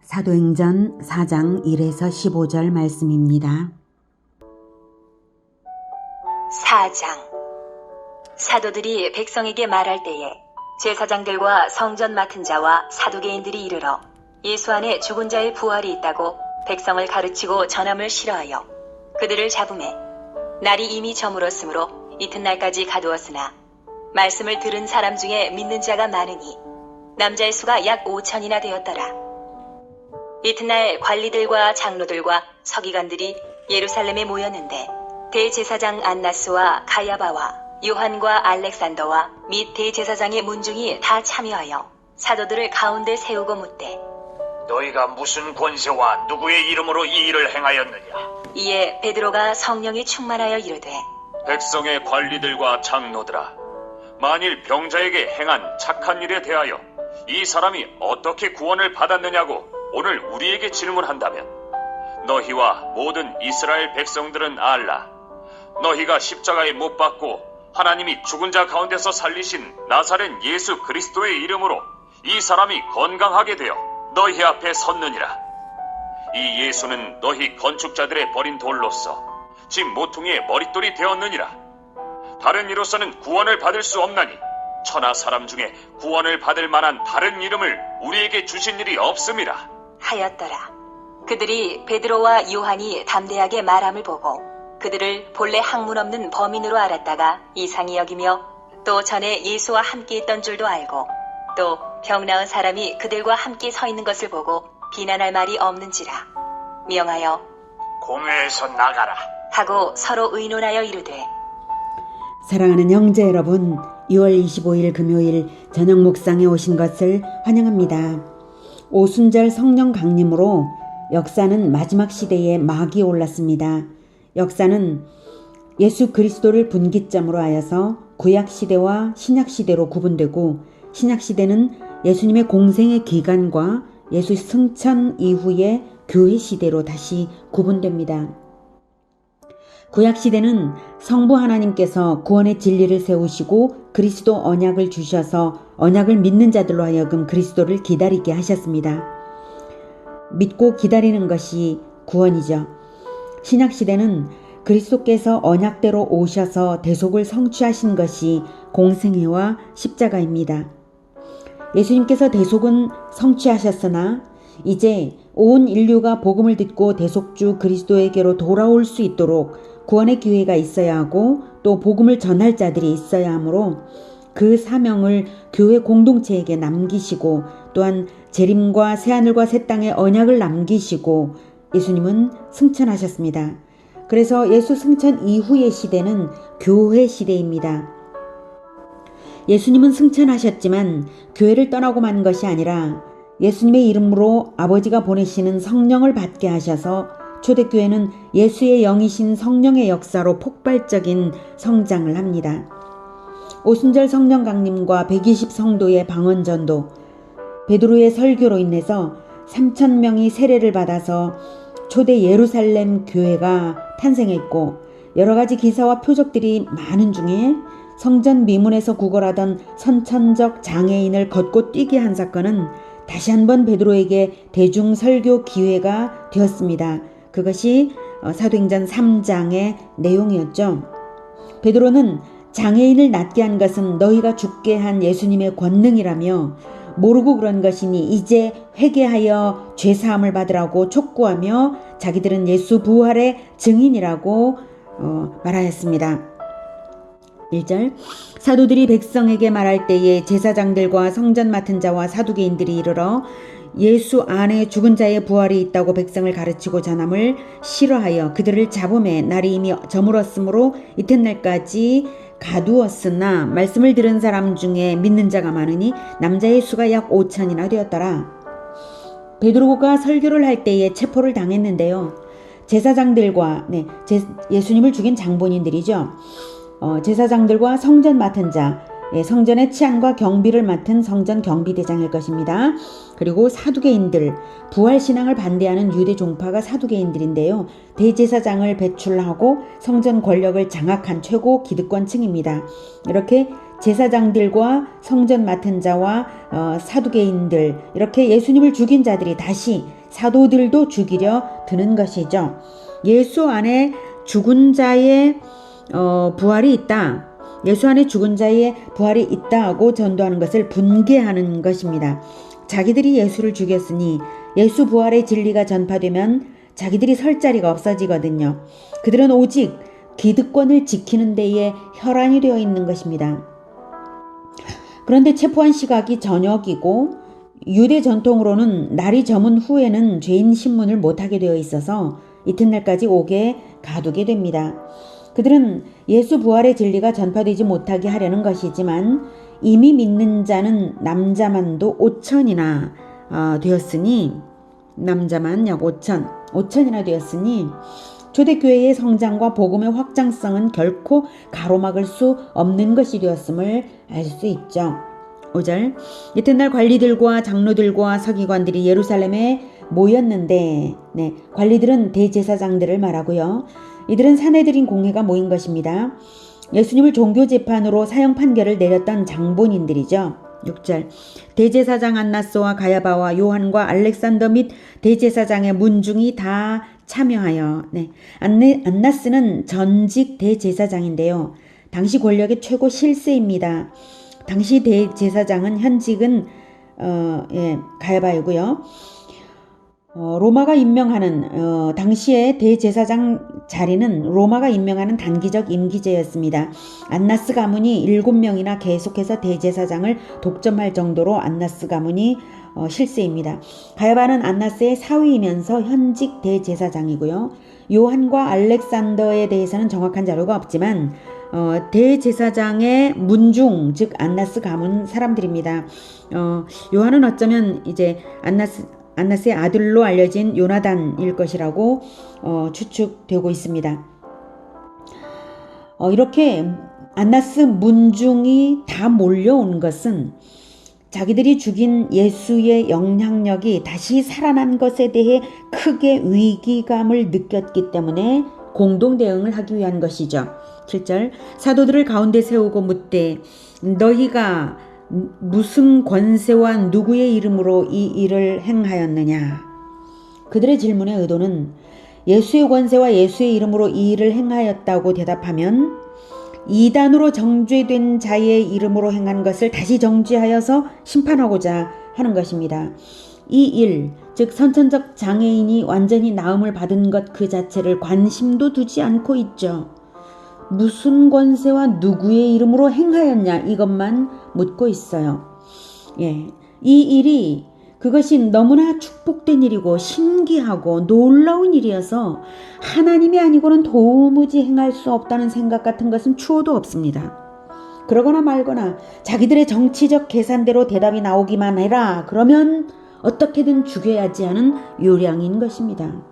사도행전 4장 1에서 15절 말씀입니다. 4장. 사도들이 백성에게 말할 때에 제사장들과 성전 맡은 자와 사두개인들이 이르러 예수 안에 죽은 자의 부활이 있다고 백성을 가르치고 전함을 싫어하여 그들을 잡음에 날이 이미 저물었으므로 이튿날까지 가두었으나 말씀을 들은 사람 중에 믿는 자가 많으니 남자의 수가 약 5천이나 되었더라. 이튿날 관리들과 장로들과 서기관들이 예루살렘에 모였는데 대제사장 안나스와 가야바와 요한과 알렉산더와 및 대제사장의 문중이 다 참여하여 사도들을 가운데 세우고 묻되 너희가 무슨 권세와 누구의 이름으로 이 일을 행하였느냐? 이에 베드로가 성령이 충만하여 이르되 백성의 관리들과 장로들아, 만일 병자에게 행한 착한 일에 대하여 이 사람이 어떻게 구원을 받았느냐고 오늘 우리에게 질문한다면 너희와 모든 이스라엘 백성들은 알라. 너희가 십자가에 못 박고 하나님이 죽은 자 가운데서 살리신 나사렛 예수 그리스도의 이름으로 이 사람이 건강하게 되어 너희 앞에 섰느니라. 이 예수는 너희 건축자들의 버린 돌로서 집 모퉁이의 머릿돌이 되었느니라. 다른 이로서는 구원을 받을 수 없나니 천하 사람 중에 구원을 받을 만한 다른 이름을 우리에게 주신 일이 없음이라 하였더라. 그들이 베드로와 요한이 담대하게 말함을 보고 그들을 본래 학문 없는 범인으로 알았다가 이상히 여기며 또 전에 예수와 함께 있던 줄도 알고 또 병 나은 사람이 그들과 함께 서 있는 것을 보고 비난할 말이 없는지라 명하여 공회에서 나가라 하고 서로 의논하여 이르되 사랑하는 형제 여러분, 6월 25일 금요일 저녁 묵상에 오신 것을 환영합니다. 오순절 성령 강림으로 역사는 마지막 시대에 막이 올랐습니다. 역사는 예수 그리스도를 분기점으로 하여서 구약 시대와 신약 시대로 구분되고 신약 시대는 예수님의 공생의 기간과 예수 승천 이후의 교회 시대로 다시 구분됩니다. 구약 시대는 성부 하나님께서 구원의 진리를 세우시고 그리스도 언약을 주셔서 언약을 믿는 자들로 하여금 그리스도를 기다리게 하셨습니다. 믿고 기다리는 것이 구원이죠. 신약 시대는 그리스도께서 언약대로 오셔서 대속을 성취하신 것이 공생애와 십자가입니다. 예수님께서 대속은 성취하셨으나 이제 온 인류가 복음을 듣고 대속주 그리스도에게로 돌아올 수 있도록 구원의 기회가 있어야 하고 또 복음을 전할 자들이 있어야 하므로 그 사명을 교회 공동체에게 남기시고 또한 재림과 새하늘과 새 땅의 언약을 남기시고 예수님은 승천하셨습니다. 그래서 예수 승천 이후의 시대는 교회 시대입니다. 예수님은 승천하셨지만 교회를 떠나고 만 것이 아니라 예수님의 이름으로 아버지가 보내시는 성령을 받게 하셔서 초대교회는 예수의 영이신 성령의 역사로 폭발적인 성장을 합니다. 오순절 성령 강림과 120 성도의 방언전도, 베드로의 설교로 인해서 3,000명이 세례를 받아서 초대 예루살렘 교회가 탄생했고 여러 가지 기사와 표적들이 많은 중에 성전 미문에서 구걸하던 선천적 장애인을 걷고 뛰게 한 사건은 다시 한번 베드로에게 대중 설교 기회가 되었습니다. 그것이 사도행전 3장의 내용이었죠. 베드로는 장애인을 낫게 한 것은 너희가 죽게 한 예수님의 권능이라며 모르고 그런 것이니 이제 회개하여 죄사함을 받으라고 촉구하며 자기들은 예수 부활의 증인이라고 말하였습니다. 1절 사도들이 백성에게 말할 때에 제사장들과 성전 맡은 자와 사두개인들이 이르러 예수 안에 죽은 자의 부활이 있다고 백성을 가르치고 전함을 싫어하여 그들을 잡음에 날이 이미 저물었으므로 이튿날까지 가두었으나 말씀을 들은 사람 중에 믿는 자가 많으니 남자의 수가 약 5천이나 되었더라. 베드로가 설교를 할 때에 체포를 당했는데요. 제사장들과 예수님을 죽인 장본인들이죠. 제사장들과 성전 맡은 자, 성전의 치안과 경비를 맡은 성전 경비대장일 것입니다. 그리고 사두개인들, 부활신앙을 반대하는 유대 종파가 사두개인들인데요. 대제사장을 배출하고 성전 권력을 장악한 최고 기득권층입니다. 이렇게 제사장들과 성전 맡은 자와 사두개인들, 이렇게 예수님을 죽인 자들이 다시 사도들도 죽이려 드는 것이죠. 예수 안에 죽은 자의 부활이 있다. 예수 안에 죽은 자의 부활이 있다고 전도하는 것을 분개하는 것입니다. 자기들이 예수를 죽였으니 예수 부활의 진리가 전파되면 자기들이 설 자리가 없어지거든요. 그들은 오직 기득권을 지키는 데에 혈안이 되어 있는 것입니다. 그런데 체포한 시각이 저녁이고 유대 전통으로는 날이 저문 후에는 죄인 신문을 못하게 되어 있어서 이튿날까지 옥에 가두게 됩니다. 그들은 예수 부활의 진리가 전파되지 못하게 하려는 것이지만 이미 믿는 자는 남자만도 5천이나 되었으니, 남자만 약 5천이나 되었으니 초대교회의 성장과 복음의 확장성은 결코 가로막을 수 없는 것이 되었음을 알 수 있죠. 5절, 이튿날 관리들과 장로들과 서기관들이 예루살렘에 모였는데, 관리들은 대제사장들을 말하고요. 이들은 사내들인 공회가 모인 것입니다. 예수님을 종교재판으로 사형 판결을 내렸던 장본인들이죠. 6절, 대제사장 안나스와 가야바와 요한과 알렉산더 및 대제사장의 문중이 다 참여하여, 안나스는 전직 대제사장인데요. 당시 권력의 최고 실세입니다. 당시 대제사장은 현직은 가야바이고요. 로마가 임명하는 당시의 대제사장 자리는 로마가 임명하는 단기적 임기제였습니다. 안나스 가문이 7명이나 계속해서 대제사장을 독점할 정도로 안나스 가문이 실세입니다. 가야바는 안나스의 사위이면서 현직 대제사장이고요. 요한과 알렉산더에 대해서는 정확한 자료가 없지만 대제사장의 문중, 즉 안나스 가문 사람들입니다. 요한은 어쩌면 이제 안나스의 아들로 알려진 요나단일 것이라고 추측되고 있습니다. 이렇게 안나스 문중이 다 몰려온 것은 자기들이 죽인 예수의 영향력이 다시 살아난 것에 대해 크게 위기감을 느꼈기 때문에 공동 대응을 하기 위한 것이죠. 7절, 사도들을 가운데 세우고 묻되 너희가 무슨 권세와 누구의 이름으로 이 일을 행하였느냐. 그들의 질문의 의도는 예수의 권세와 예수의 이름으로 이 일을 행하였다고 대답하면 이단으로 정죄된 자의 이름으로 행한 것을 다시 정죄하여서 심판하고자 하는 것입니다. 이 일, 즉 선천적 장애인이 완전히 나음을 받은 것 그 자체를 관심도 두지 않고 있죠. 무슨 권세와 누구의 이름으로 행하였냐, 이것만 묻고 있어요. 이 일이, 그것이 너무나 축복된 일이고 신기하고 놀라운 일이어서 하나님이 아니고는 도무지 행할 수 없다는 생각 같은 것은 추호도 없습니다. 그러거나 말거나 자기들의 정치적 계산대로 대답이 나오기만 해라, 그러면 어떻게든 죽여야지 하는 요량인 것입니다.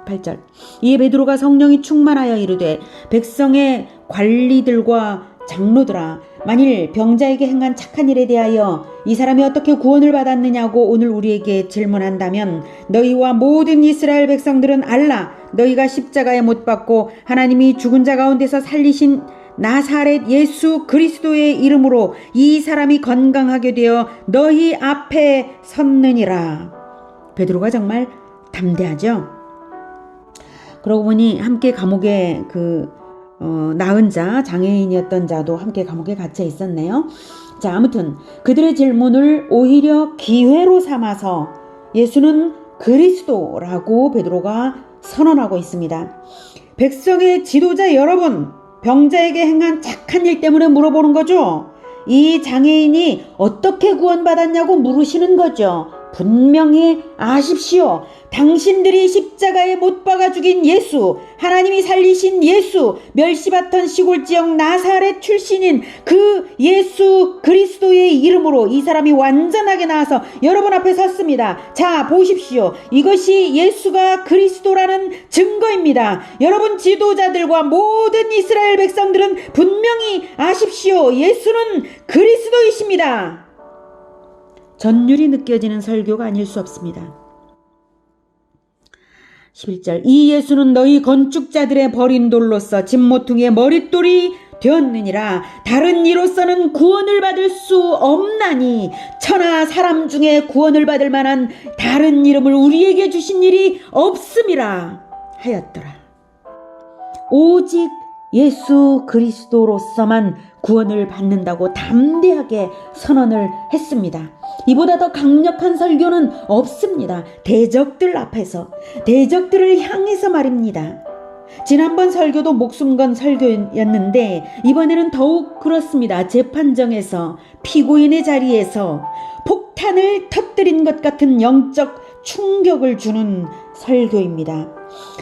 8절, 이에 베드로가 성령이 충만하여 이르되 백성의 관리들과 장로들아, 만일 병자에게 행한 착한 일에 대하여 이 사람이 어떻게 구원을 받았느냐고 오늘 우리에게 질문한다면 너희와 모든 이스라엘 백성들은 알라. 너희가 십자가에 못 박고 하나님이 죽은 자 가운데서 살리신 나사렛 예수 그리스도의 이름으로 이 사람이 건강하게 되어 너희 앞에 섰느니라. 베드로가 정말 담대하죠. 그러고 보니 함께 감옥에 나은 자, 장애인이었던 자도 함께 감옥에 갇혀 있었네요. 자, 아무튼 그들의 질문을 오히려 기회로 삼아서 예수는 그리스도라고 베드로가 선언하고 있습니다. 백성의 지도자 여러분, 병자에게 행한 착한 일 때문에 물어보는 거죠. 이 장애인이 어떻게 구원받았냐고 물으시는 거죠. 분명히 아십시오. 당신들이 십자가에 못 박아 죽인 예수, 하나님이 살리신 예수, 멸시받던 시골지역 나사렛 출신인 그 예수 그리스도의 이름으로 이 사람이 완전하게 나와서 여러분 앞에 섰습니다. 자, 보십시오. 이것이 예수가 그리스도라는 증거입니다. 여러분 지도자들과 모든 이스라엘 백성들은 분명히 아십시오. 예수는 그리스도이십니다. 전율이 느껴지는 설교가 아닐 수 없습니다. 11절, 이 예수는 너희 건축자들의 버린 돌로서 집모퉁이의 머릿돌이 되었느니라. 다른 이로서는 구원을 받을 수 없나니 천하 사람 중에 구원을 받을 만한 다른 이름을 우리에게 주신 일이 없음이라 하였더라. 오직 예수 그리스도로서만 구원을 받는다고 담대하게 선언을 했습니다. 이보다 더 강력한 설교는 없습니다. 대적들 앞에서, 대적들을 향해서 말입니다. 지난번 설교도 목숨 건 설교였는데 이번에는 더욱 그렇습니다. 재판정에서, 피고인의 자리에서 폭탄을 터뜨린 것 같은 영적 충격을 주는 설교입니다.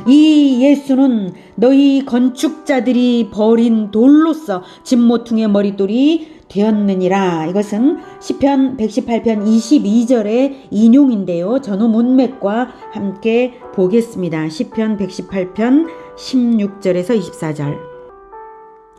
이 예수는 너희 건축자들이 버린 돌로서 진모퉁의 머릿돌이 되었느니라. 이것은 시편 118편 22절의 인용인데요. 전후 문맥과 함께 보겠습니다. 시편 118편 16절에서 24절.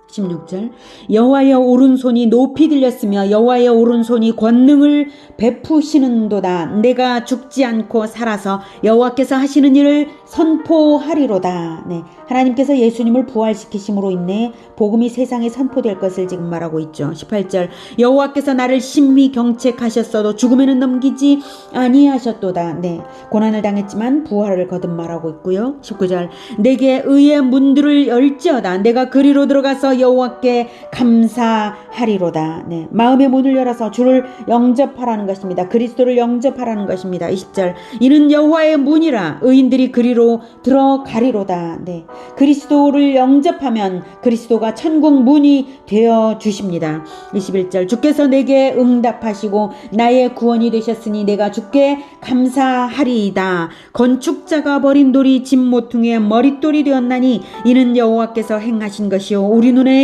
16절. 여호와의 오른손이 높이 들렸으며 여호와의 오른손이 권능을 베푸시는도다. 내가 죽지 않고 살아서 여호와께서 하시는 일을 선포하리로다. 네, 하나님께서 예수님을 부활시키심으로 인해 복음이 세상에 선포될 것을 지금 말하고 있죠. 18절. 여호와께서 나를 심히 경책하셨어도 죽음에는 넘기지 아니하셨도다. 네, 고난을 당했지만 부활을 거듭 말하고 있고요. 19절. 내게 의의 문들을 열지어다. 내가 그리로 들어가서 여호와께 감사하리로다. 네, 마음의 문을 열어서 주를 영접하라는 것입니다. 그리스도를 영접하라는 것입니다. 20절. 이는 여호와의 문이라 의인들이 그리로 들어가리로다. 네, 그리스도를 영접하면 그리스도가 천국 문이 되어 주십니다. 21절. 주께서 내게 응답하시고 나의 구원이 되셨으니 내가 주께 감사하리이다. 건축자가 버린 돌이 진모퉁의 머릿돌이 되었나니 이는 여호와께서 행하신 것이요 우리 눈에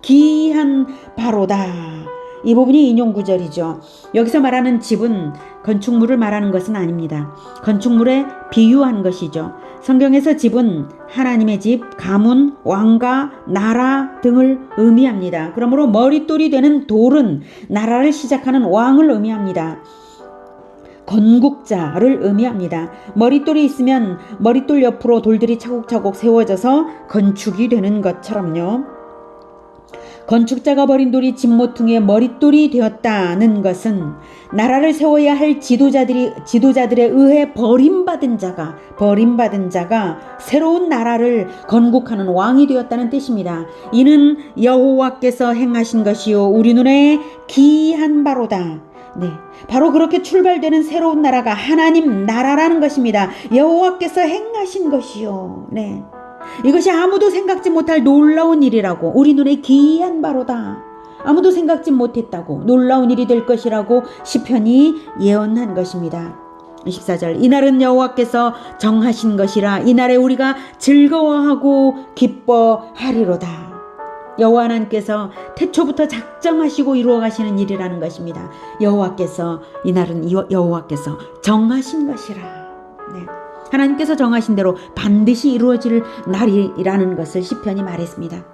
기이한 바로다. 이 부분이 인용 구절이죠. 여기서 말하는 집은 건축물을 말하는 것은 아닙니다. 건축물에 비유한 것이죠. 성경에서 집은 하나님의 집, 가문, 왕가, 나라 등을 의미합니다. 그러므로 머릿돌이 되는 돌은 나라를 시작하는 왕을 의미합니다. 건국자를 의미합니다. 머릿돌이 있으면 머릿돌 옆으로 돌들이 차곡차곡 세워져서 건축이 되는 것처럼요. 건축자가 버린 돌이 진모퉁의 머릿돌이 되었다는 것은 나라를 세워야 할 지도자들에 의해 버림받은 자가 새로운 나라를 건국하는 왕이 되었다는 뜻입니다. 이는 여호와께서 행하신 것이요 우리 눈에 기이한 바로다. 네, 바로 그렇게 출발되는 새로운 나라가 하나님 나라라는 것입니다. 여호와께서 행하신 것이요. 네, 이것이 아무도 생각지 못할 놀라운 일이라고, 우리 눈에 기이한 바로다. 아무도 생각지 못했다고, 놀라운 일이 될 것이라고 시편이 예언한 것입니다. 14절. 이날은 여호와께서 정하신 것이라 이날에 우리가 즐거워하고 기뻐하리로다. 여호와 하나님께서 태초부터 작정하시고 이루어 가시는 일이라는 것입니다. 여호와께서, 이날은 여호와께서 정하신 것이라. 네, 하나님께서 정하신 대로 반드시 이루어질 날이라는 것을 시편이 말했습니다.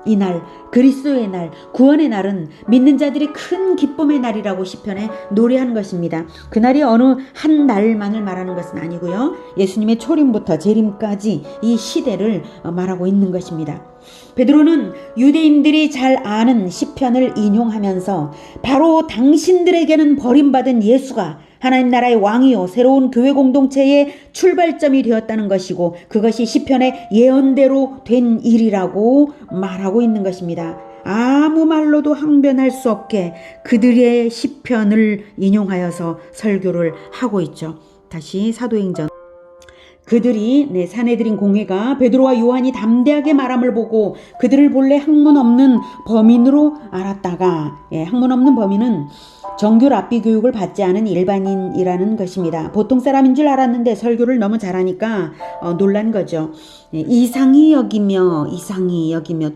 이날, 그리스도의 날, 구원의 날은 믿는 자들이 큰 기쁨의 날이라고 시편에 노래한 것입니다. 그날이 어느 한 날만을 말하는 것은 아니고요. 예수님의 초림부터 재림까지 이 시대를 말하고 있는 것입니다. 베드로는 유대인들이 잘 아는 시편을 인용하면서 바로 당신들에게는 버림받은 예수가 하나님 나라의 왕이요 새로운 교회 공동체의 출발점이 되었다는 것이고 그것이 시편의 예언대로 된 일이라고 말하고 있는 것입니다. 아무 말로도 항변할 수 없게 그들의 시편을 인용하여서 설교를 하고 있죠. 다시 사도행전. 그들이 사내들인 공회가 베드로와 요한이 담대하게 말함을 보고 그들을 본래 학문 없는 범인으로 알았다가, 학문 없는 범인은 정규 랍비 교육을 받지 않은 일반인이라는 것입니다. 보통 사람인 줄 알았는데 설교를 너무 잘하니까 놀란 거죠. 이상히 여기며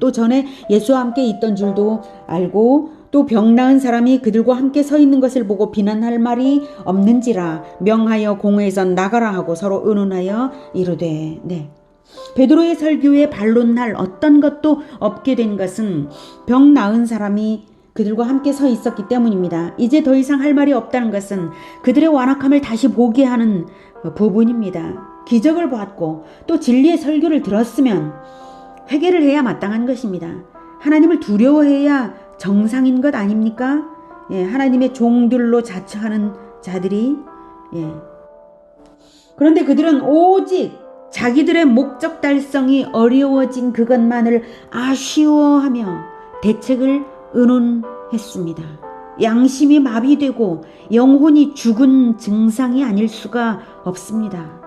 또 전에 예수와 함께 있던 줄도 알고 또 병 나은 사람이 그들과 함께 서 있는 것을 보고 비난할 말이 없는지라 명하여 공회에서 나가라 하고 서로 의논하여 이르되. 베드로의 설교에 반론할 어떤 것도 없게 된 것은 병 나은 사람이 그들과 함께 서 있었기 때문입니다. 이제 더 이상 할 말이 없다는 것은 그들의 완악함을 다시 보게 하는 부분입니다. 기적을 보았고 또 진리의 설교를 들었으면 회개를 해야 마땅한 것입니다. 하나님을 두려워해야 정상인 것 아닙니까? 예, 하나님의 종들로 자처하는 자들이. 예. 그런데 그들은 오직 자기들의 목적 달성이 어려워진 그것만을 아쉬워하며 대책을 의논했습니다. 양심이 마비되고 영혼이 죽은 증상이 아닐 수가 없습니다.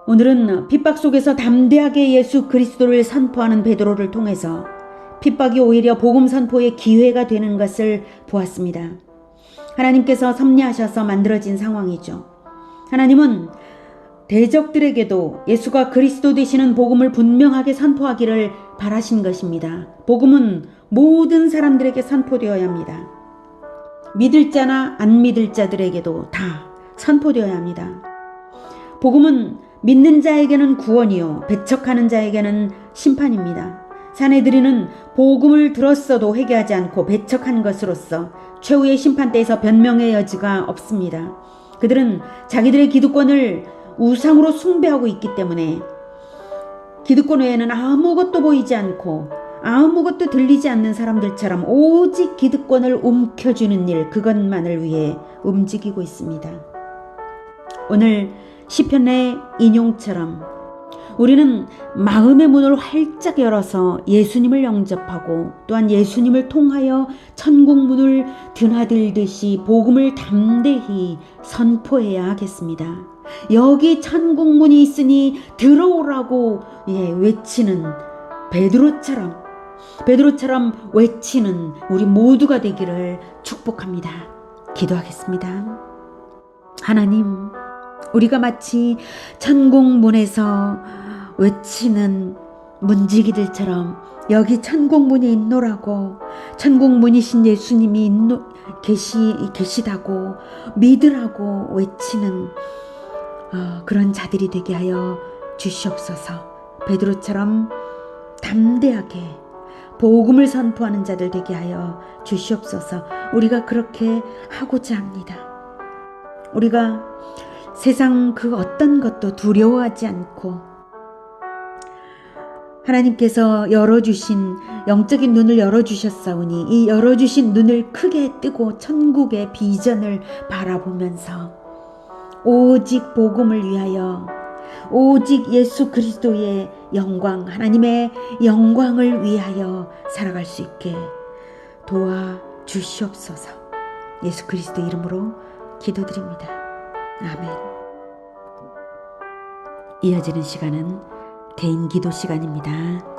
오늘은 핍박 속에서 담대하게 예수 그리스도를 선포하는 베드로를 통해서 핍박이 오히려 복음 선포의 기회가 되는 것을 보았습니다. 하나님께서 섭리하셔서 만들어진 상황이죠. 하나님은 대적들에게도 예수가 그리스도 되시는 복음을 분명하게 선포하기를 바라신 것입니다. 복음은 모든 사람들에게 선포되어야 합니다. 믿을 자나 안 믿을 자들에게도 다 선포되어야 합니다. 복음은 믿는 자에게는 구원이요 배척하는 자에게는 심판입니다. 사내들이는 복음을 들었어도 회개하지 않고 배척한 것으로서 최후의 심판대에서 변명의 여지가 없습니다. 그들은 자기들의 기득권을 우상으로 숭배하고 있기 때문에 기득권 외에는 아무것도 보이지 않고 아무것도 들리지 않는 사람들처럼 오직 기득권을 움켜쥐는 일, 그것만을 위해 움직이고 있습니다. 오늘 시편의 인용처럼 우리는 마음의 문을 활짝 열어서 예수님을 영접하고 또한 예수님을 통하여 천국 문을 드나들듯이 복음을 담대히 선포해야 하겠습니다. 여기 천국 문이 있으니 들어오라고 외치는 베드로처럼 외치는 우리 모두가 되기를 축복합니다. 기도하겠습니다. 하나님, 우리가 마치 천국 문에서 외치는 문지기들처럼 여기 천국 문이 있노라고, 천국 문이신 예수님이 계시다고 믿으라고 외치는 그런 자들이 되게 하여 주시옵소서. 베드로처럼 담대하게 복음을 선포하는 자들 되게 하여 주시옵소서. 우리가 그렇게 하고자 합니다. 우리가 세상 그 어떤 것도 두려워하지 않고 하나님께서 열어주신 영적인 눈을 열어주셨사오니 이 열어주신 눈을 크게 뜨고 천국의 비전을 바라보면서 오직 복음을 위하여 오직 예수 그리스도의 영광, 하나님의 영광을 위하여 살아갈 수 있게 도와주시옵소서. 예수 그리스도 이름으로 기도드립니다. 아멘. 이어지는 시간은 개인 기도 시간입니다.